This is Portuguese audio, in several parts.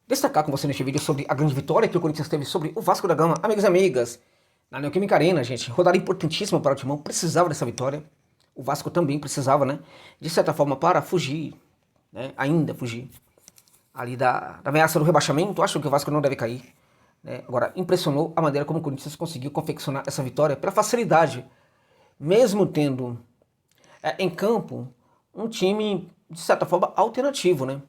destacar com você neste vídeo sobre a grande vitória que o Corinthians teve sobre o Vasco da Gama. Amigos e amigas, na Neoquímica Arena, gente, rodada importantíssima para o Timão, precisava dessa vitória. O Vasco também precisava, né, de certa forma, para fugir, né, ainda fugir ali da ameaça do rebaixamento. Acho que o Vasco não deve cair, né. Agora, impressionou a maneira como o Corinthians conseguiu confeccionar essa vitória pela facilidade, mesmo tendo em campo um time, de certa forma, alternativo, né?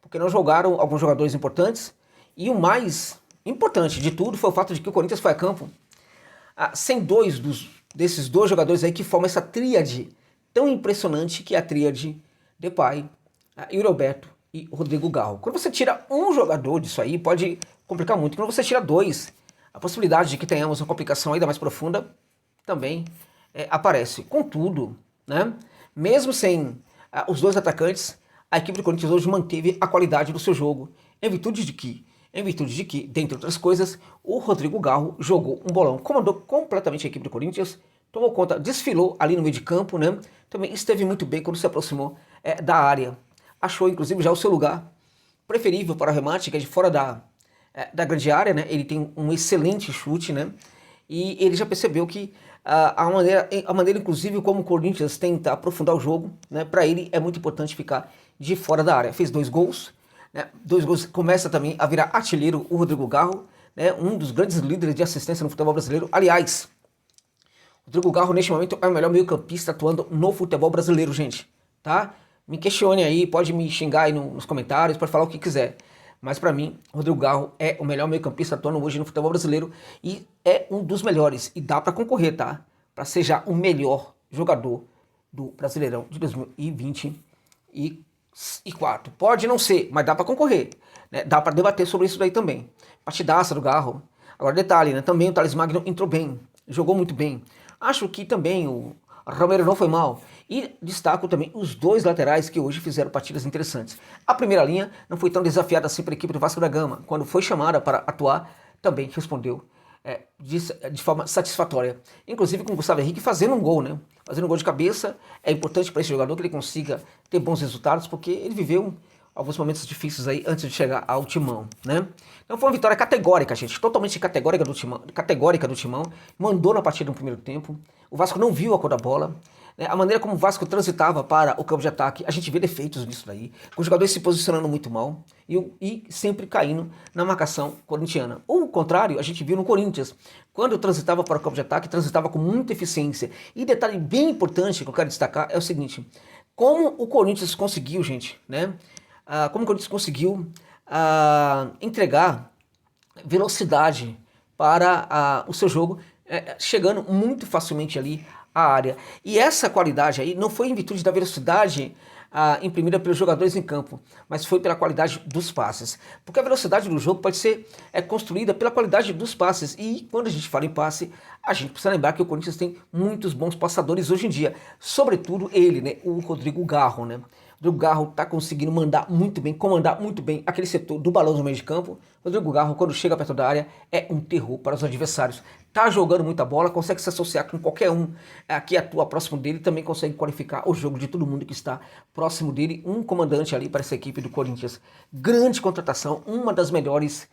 Porque não jogaram alguns jogadores importantes, e o mais importante de tudo foi o fato de que o Corinthians foi a campo sem desses dois jogadores aí que formam essa tríade tão impressionante que é a tríade Depay, Yuri Alberto e Rodrigo Garro. Quando você tira um jogador disso aí, pode complicar muito. Quando você tira dois, a possibilidade de que tenhamos uma complicação ainda mais profunda também aparece. Contudo, né, mesmo sem os dois atacantes, a equipe do Corinthians hoje manteve a qualidade do seu jogo, em virtude de que, dentre outras coisas, o Rodrigo Garro jogou um bolão, comandou completamente a equipe do Corinthians, tomou conta, desfilou ali no meio de campo, né? Também esteve muito bem quando se aproximou da área. Achou, inclusive, já o seu lugar preferível para o remate, que é de fora da grande área, né? Ele tem um excelente chute, né? E ele já percebeu que a maneira, inclusive, como o Corinthians tenta aprofundar o jogo, né? Para ele é muito importante ficar de fora da área. Fez 2 gols, né? 2 gols, começa também a virar artilheiro o Rodrigo Garro, né? Um dos grandes líderes de assistência no futebol brasileiro. Aliás, o Rodrigo Garro neste momento é o melhor meio-campista atuando no futebol brasileiro, gente, tá? Me questione aí, pode me xingar aí nos comentários, pode falar o que quiser. Mas para mim, o Rodrigo Garro é o melhor meio-campista atuando hoje no futebol brasileiro e é um dos melhores. E dá para concorrer, tá? Para ser já o melhor jogador do Brasileirão de 2024. Pode não ser, mas dá para concorrer, né? Dá para debater sobre isso daí também. Partidaça do Garro. Agora detalhe, né? Também o Thales Magno entrou bem, jogou muito bem. Acho que também o Romero não foi mal. E destaco também os dois laterais que hoje fizeram partidas interessantes. A primeira linha não foi tão desafiada assim para a equipe do Vasco da Gama. Quando foi chamada para atuar, também respondeu de forma satisfatória. Inclusive com o Gustavo Henrique fazendo um gol, né? Fazendo um gol de cabeça. É importante para esse jogador que ele consiga ter bons resultados, porque ele viveu alguns momentos difíceis aí antes de chegar ao Timão, né? Então foi uma vitória categórica, gente, totalmente categórica do Timão, mandou na partida no primeiro tempo. O Vasco não viu a cor da bola, né? A maneira como o Vasco transitava para o campo de ataque, a gente vê defeitos nisso daí, com os jogadores se posicionando muito mal e sempre caindo na marcação corintiana. O contrário, a gente viu no Corinthians, quando transitava para o campo de ataque, transitava com muita eficiência. E detalhe bem importante que eu quero destacar é o seguinte: como o Corinthians conseguiu, gente, né? Como o Corinthians conseguiu entregar velocidade para o seu jogo, chegando muito facilmente ali à área. E essa qualidade aí não foi em virtude da velocidade imprimida pelos jogadores em campo, mas foi pela qualidade dos passes. Porque a velocidade do jogo pode ser construída pela qualidade dos passes. E quando a gente fala em passe, a gente precisa lembrar que o Corinthians tem muitos bons passadores hoje em dia. Sobretudo ele, né, o Rodrigo Garro, né? Rodrigo Garro está conseguindo mandar muito bem, comandar muito bem aquele setor do balão no meio de campo. Rodrigo Garro, quando chega perto da área, é um terror para os adversários. Tá jogando muita bola, consegue se associar com qualquer um que atua próximo dele, também consegue qualificar o jogo de todo mundo que está próximo dele. Um comandante ali para essa equipe do Corinthians. Grande contratação, uma das melhores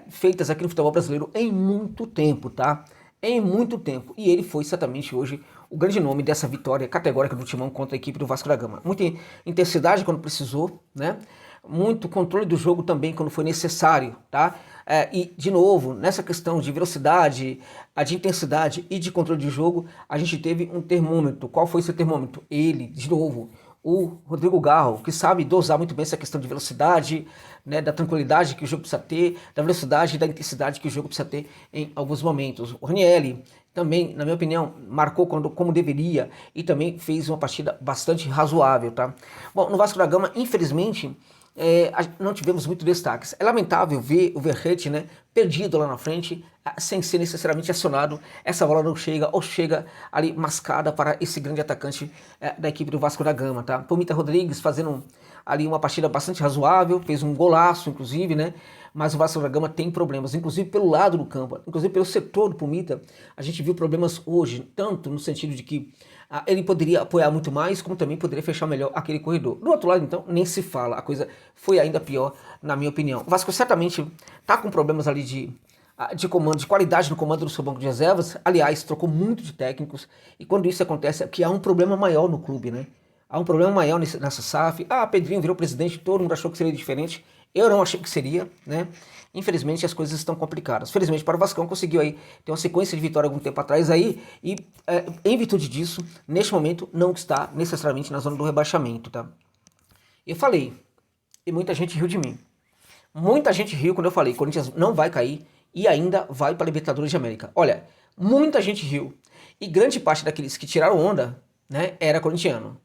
feitas aqui no futebol brasileiro em muito tempo, tá? Em muito tempo. E ele foi certamente hoje o grande nome dessa vitória categórica do Timão contra a equipe do Vasco da Gama. Muita intensidade quando precisou, né? Muito controle do jogo também quando foi necessário, tá? E, de novo, nessa questão de velocidade, de intensidade e de controle de jogo, a gente teve um termômetro. Qual foi esse termômetro? Ele, de novo, o Rodrigo Garro, que sabe dosar muito bem essa questão de velocidade, né, da tranquilidade que o jogo precisa ter, da velocidade e da intensidade que o jogo precisa ter em alguns momentos. O Ranieri também, na minha opinião, marcou como deveria e também fez uma partida bastante razoável, tá? Bom, no Vasco da Gama, infelizmente, não tivemos muito destaques. É lamentável ver o Verratti, né, perdido lá na frente, sem ser necessariamente acionado. Essa bola não chega, ou chega ali mascada para esse grande atacante da equipe do Vasco da Gama, tá? Pumita Rodrigues fazendo ali uma partida bastante razoável, fez um golaço, inclusive, né? Mas o Vasco da Gama tem problemas, inclusive pelo lado do campo, inclusive pelo setor do Pumita. A gente viu problemas hoje, tanto no sentido de que ele poderia apoiar muito mais, como também poderia fechar melhor aquele corredor. Do outro lado, então, nem se fala, a coisa foi ainda pior, na minha opinião. O Vasco certamente tá com problemas ali de comando, de qualidade no comando do seu banco de reservas. Aliás, trocou muito de técnicos, e quando isso acontece é que há um problema maior no clube, né? Há um problema maior nessa SAF. Pedrinho virou presidente, todo mundo achou que seria diferente. Eu não achei que seria, né? Infelizmente as coisas estão complicadas. Felizmente para o Vascão conseguiu aí ter uma sequência de vitória algum tempo atrás aí e em virtude disso, neste momento não está necessariamente na zona do rebaixamento, tá? Eu falei e muita gente riu de mim. Muita gente riu quando eu falei Corinthians não vai cair e ainda vai para a Libertadores de América. Olha, muita gente riu e grande parte daqueles que tiraram onda, né, era corintiano.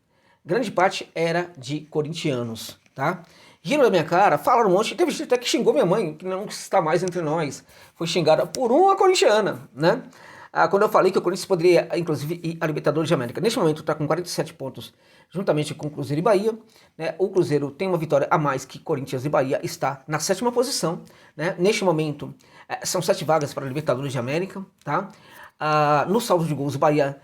Grande parte era de corintianos, tá? Riram da minha cara, falaram um monte, teve gente até que xingou minha mãe, que não está mais entre nós. Foi xingada por uma corintiana, né? Quando eu falei que o Corinthians poderia, inclusive, ir à Libertadores de América. Neste momento está com 47 pontos, juntamente com o Cruzeiro e Bahia, né? O Cruzeiro tem uma vitória a mais que Corinthians e Bahia, está na 7ª posição, né? Neste momento, são 7 vagas para a Libertadores de América, tá? No saldo de gols, o Bahia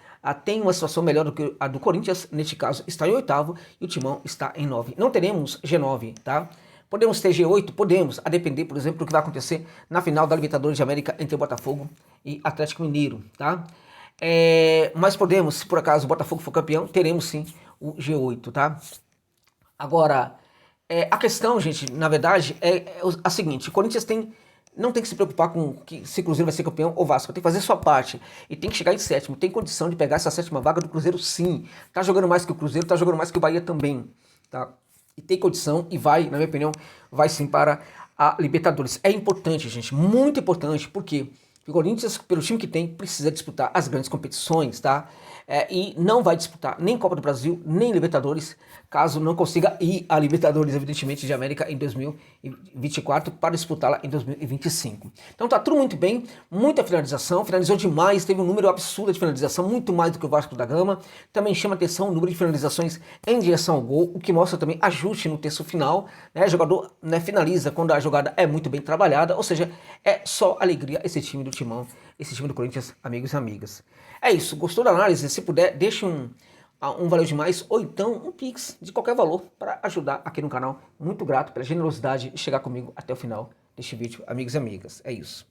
tem uma situação melhor do que a do Corinthians, neste caso está em 8º e o Timão está em 9. Não teremos G9, tá? Podemos ter G8? Podemos, a depender, por exemplo, do que vai acontecer na final da Libertadores de América entre Botafogo e Atlético Mineiro, tá? Mas podemos, se por acaso o Botafogo for campeão, teremos sim o G8, tá? Agora, a questão, gente, na verdade, é a seguinte: o Corinthians não tem que se preocupar com se o Cruzeiro vai ser campeão ou Vasco. Tem que fazer sua parte e tem que chegar em 7º. Tem condição de pegar essa 7ª vaga do Cruzeiro, sim. Tá jogando mais que o Cruzeiro, tá jogando mais que o Bahia também, tá? E tem condição e vai, na minha opinião, vai sim para a Libertadores. É importante, gente, muito importante, porque o Corinthians, pelo time que tem, precisa disputar as grandes competições, tá? E não vai disputar nem Copa do Brasil, nem Libertadores, caso não consiga ir à Libertadores, evidentemente, de América em 2024, para disputá-la em 2025. Então tá tudo muito bem, muita finalização, finalizou demais, teve um número absurdo de finalização, muito mais do que o Vasco da Gama. Também chama atenção o número de finalizações em direção ao gol, o que mostra também ajuste no terço final, né? O jogador, né, finaliza quando a jogada é muito bem trabalhada, ou seja, é só alegria esse time do Timão, esse time do Corinthians, amigos e amigas. É isso, gostou da análise? Se puder, deixe um valeu demais, ou então um Pix de qualquer valor para ajudar aqui no canal. Muito grato pela generosidade de chegar comigo até o final deste vídeo, amigos e amigas. É isso.